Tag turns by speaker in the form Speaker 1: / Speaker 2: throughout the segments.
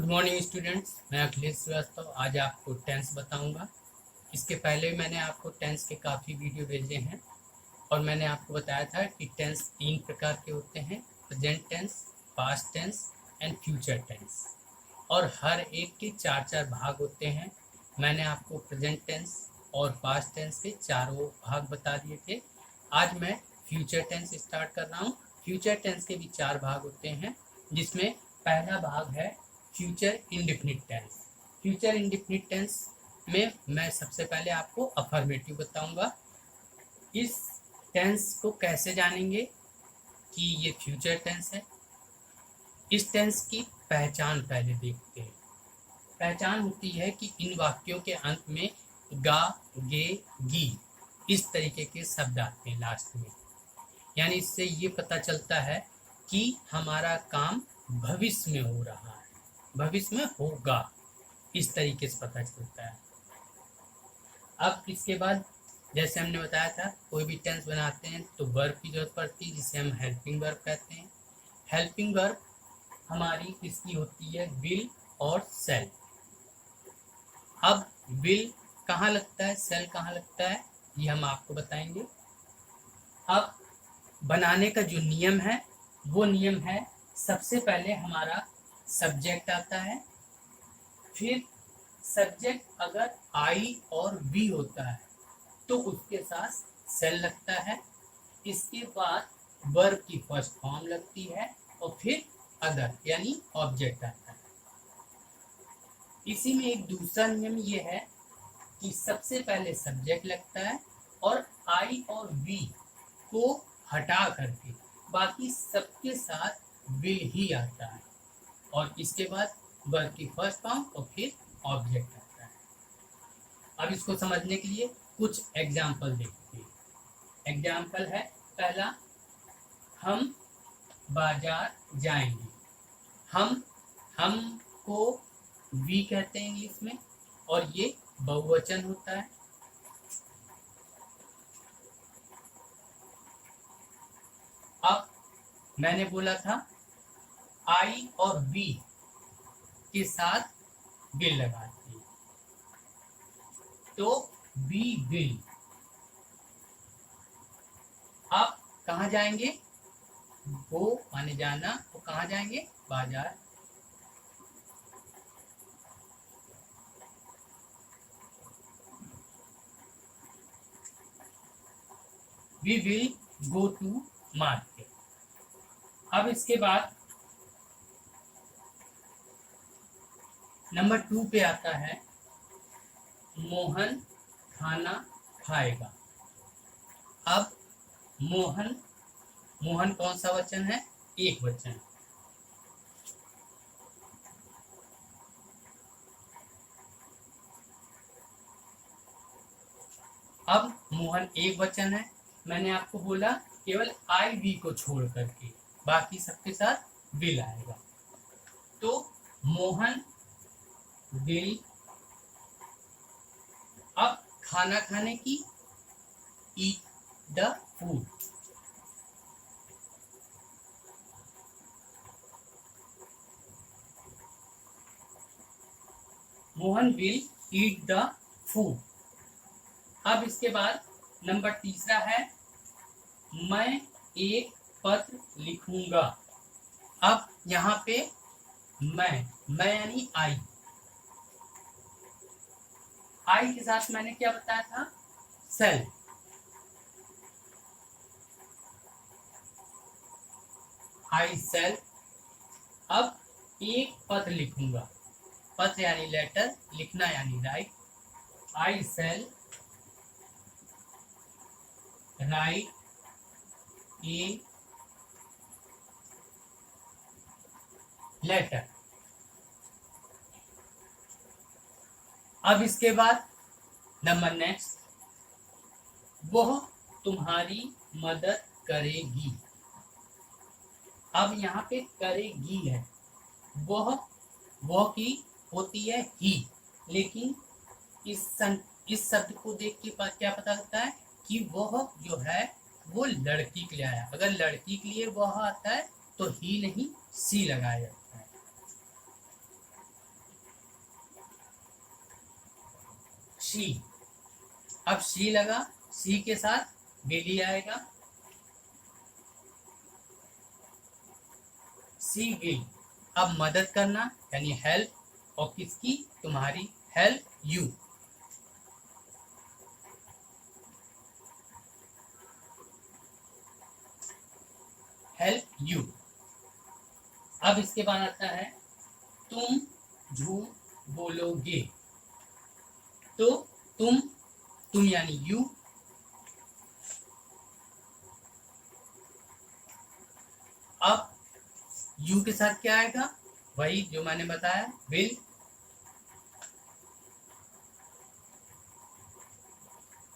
Speaker 1: Morning students, मैं अखिलेश श्रीवास्तव आज आपको टेंस बताऊंगा। इसके पहले मैंने आपको टेंस के काफ़ी वीडियो भेजे हैं और मैंने आपको बताया था कि टेंस 3 प्रकार के होते हैं: present tense, past tense and future tense. और हर एक के 4-4 भाग होते हैं। मैंने आपको प्रेजेंट टेंस और पास्ट टेंस के चारों भाग बता दिए थे। आज मैं फ्यूचर टेंस स्टार्ट कर रहा हूँ। फ्यूचर टेंस के भी 4 भाग होते हैं, जिसमें पहला भाग है future indefinite tense. Future indefinite tense में मैं सबसे पहले आपको अफर्मेटिव बताऊंगा। इस टेंस को कैसे जानेंगे कि ये फ्यूचर टेंस है। इस टेंस की पहचान पहले देखते हैं। पहचान होती है कि इन वाक्यों के अंत में गा, गे, गी इस तरीके के शब्द आते हैं लास्ट में। यानी इससे ये पता चलता है कि हमारा काम भविष्य में हो रहा है, भविष्य में होगा, इस तरीके से पता चलता है। अब इसके बाद जैसे हमने बताया था, कोई भी टेंस बनाते हैं तो वर्ब की जरूरत पड़ती है, जिसे हम हेल्पिंग वर्ब कहते हैं। हेल्पिंग वर्ब हमारी किसकी होती है? विल और सेल। अब विल कहाँ लगता है, सेल कहाँ लगता है, ये हम आपको बताएंगे। अब बनाने का जो नियम है वो नियम है, सबसे पहले हमारा सब्जेक्ट आता है, फिर सब्जेक्ट अगर आई और वी होता है तो उसके साथ सेल लगता है। इसके बाद वर्ब की फर्स्ट फॉर्म लगती है और फिर अदर यानी ऑब्जेक्ट आता है। इसी में एक दूसरा नियम ये है कि सबसे पहले सब्जेक्ट लगता है और आई और वी को हटा करके बाकी सबके साथ विल ही आता है, और इसके बाद वर्ब की फर्स्ट फॉर्म और फिर ऑब्जेक्ट आता है। अब इसको समझने के लिए कुछ एग्जाम्पल देखते हैं। एग्जाम्पल है पहला, हम बाजार जाएंगे। हम को वी कहते हैं इंग्लिश में, और ये बहुवचन होता है। अब मैंने बोला था आई और वी के साथ विल लगाते हैं, तो वी विल। आप कहाँ जाएंगे? वो माने जाना, तो कहाँ जाएंगे? बाजार। We will go to market. अब इसके बाद नंबर 2 पे आता है, मोहन खाना खाएगा। अब मोहन, मोहन कौन सा वचन है? एक वचन। अब मोहन एक वचन है, मैंने आपको बोला केवल आई वी को छोड़ करके बाकी सबके साथ विल आएगा, तो मोहन विल। अब खाना खाने की, eat the food. Mohan will eat the food. अब इसके बाद नंबर 3 है, मैं एक पत्र लिखूंगा। अब यहाँ पे मैं यानी आई के साथ मैंने क्या बताया था? सेल। I shall. अब एक पत्र लिखूंगा, पत्र यानी लेटर, लिखना यानी write. I shall write a letter. अब इसके बाद नंबर नेक्स्ट, वह तुम्हारी मदद करेगी। अब यहाँ पे करेगी है, वह की होती है ही, लेकिन इस शब्द को देख के क्या पता लगता है कि वह जो है वो लड़की के लिए आया। अगर लड़की के लिए वह आता है तो ही नहीं सी लगाया जाता है। शी। अब शी लगा, शी के साथ विल ही आएगा, शी विल। अब मदद करना यानी हेल्प, और किसकी? तुम्हारी, हेल्प यू। Help you. अब इसके बाद आता है तुम झूठ बोलोगे। तो तुम यानी यू, अब यू के साथ क्या आएगा? वही जो मैंने बताया, विल।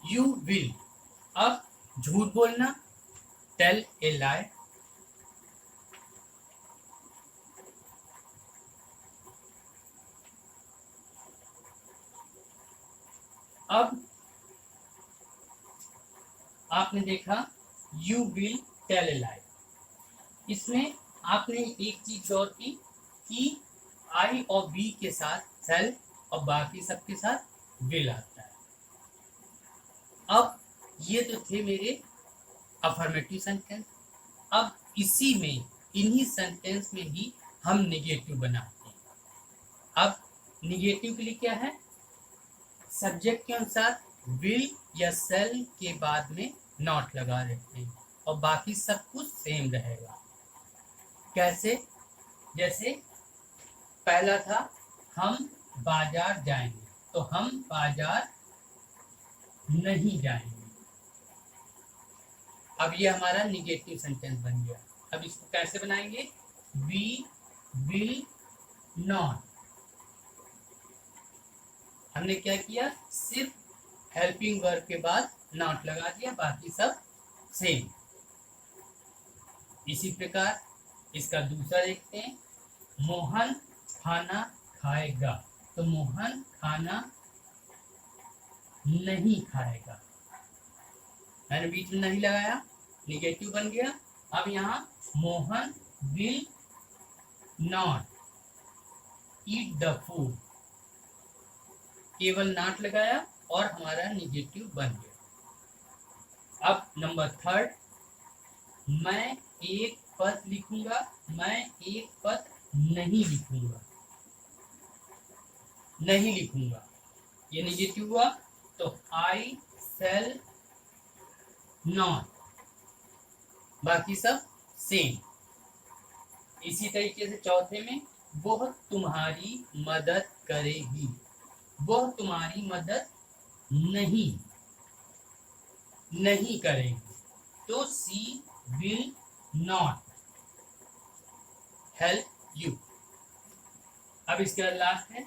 Speaker 1: You will. अब झूठ बोलना, टेल ए लाई। अब आपने देखा यू विल टेल ए लाई। इसमें आपने एक चीज और की कि आई और बी के साथ सेल और बाकी सबके साथ विल आता है। अब ये तो थे मेरे अफर्मेटिव सेंटेंस। अब इसी में, इन्हीं सेंटेंस में ही हम निगेटिव बनाते हैं। अब निगेटिव के लिए क्या है? सब्जेक्ट के अनुसार विल या सेल के बाद में नॉट लगा देते हैं और बाकी सब कुछ सेम रहेगा। कैसे? जैसे पहला था हम बाजार जाएंगे, तो हम बाजार नहीं जाएंगे। अब ये हमारा निगेटिव सेंटेंस बन गया। अब इसको कैसे बनाएंगे? We will not. हमने क्या किया? सिर्फ हेल्पिंग वर्ब के बाद नॉट लगा दिया, बाकी सब सेम। इसी प्रकार इसका दूसरा देखते हैं, मोहन खाना खाएगा। तो मोहन खाना नहीं खाएगा, मैंने बीच में नहीं लगाया, निगेटिव बन गया। अब यहाँ Mohan will not eat the food, केवल नॉट लगाया और हमारा निगेटिव बन गया। अब नंबर थर्ड, मैं एक पत्र लिखूंगा, मैं एक पत्र नहीं लिखूंगा। नहीं लिखूंगा ये निगेटिव हुआ, तो आई शैल नॉट, बाकी सब सेम। इसी तरीके से चौथे में, वह तुम्हारी मदद करेगी, वह तुम्हारी मदद नहीं करेगी, तो she will not help you. अब इसके बाद लास्ट है,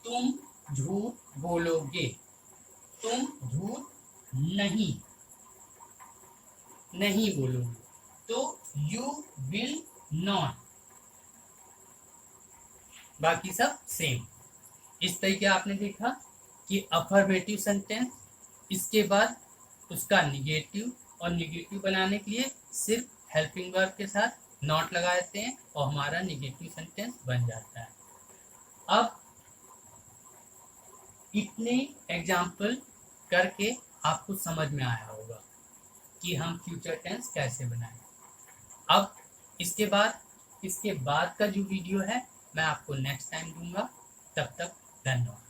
Speaker 1: तुम झूठ बोलोगे, तुम झूठ नहीं बोलोगे, तो यू विल नॉट, बाकी सब सेम। इस तरीके आपने देखा कि अफर्मेटिव सेंटेंस, इसके बाद उसका निगेटिव, और निगेटिव बनाने के लिए सिर्फ हेल्पिंग वर्ब के साथ नॉट लगा देते हैं और हमारा निगेटिव सेंटेंस बन जाता है। अब इतने एग्जाम्पल करके आपको समझ में आया होगा कि हम फ्यूचर टेंस कैसे बनाएं। अब इसके बाद का जो वीडियो है मैं आपको नेक्स्ट टाइम दूंगा। तब तक धन्यवाद।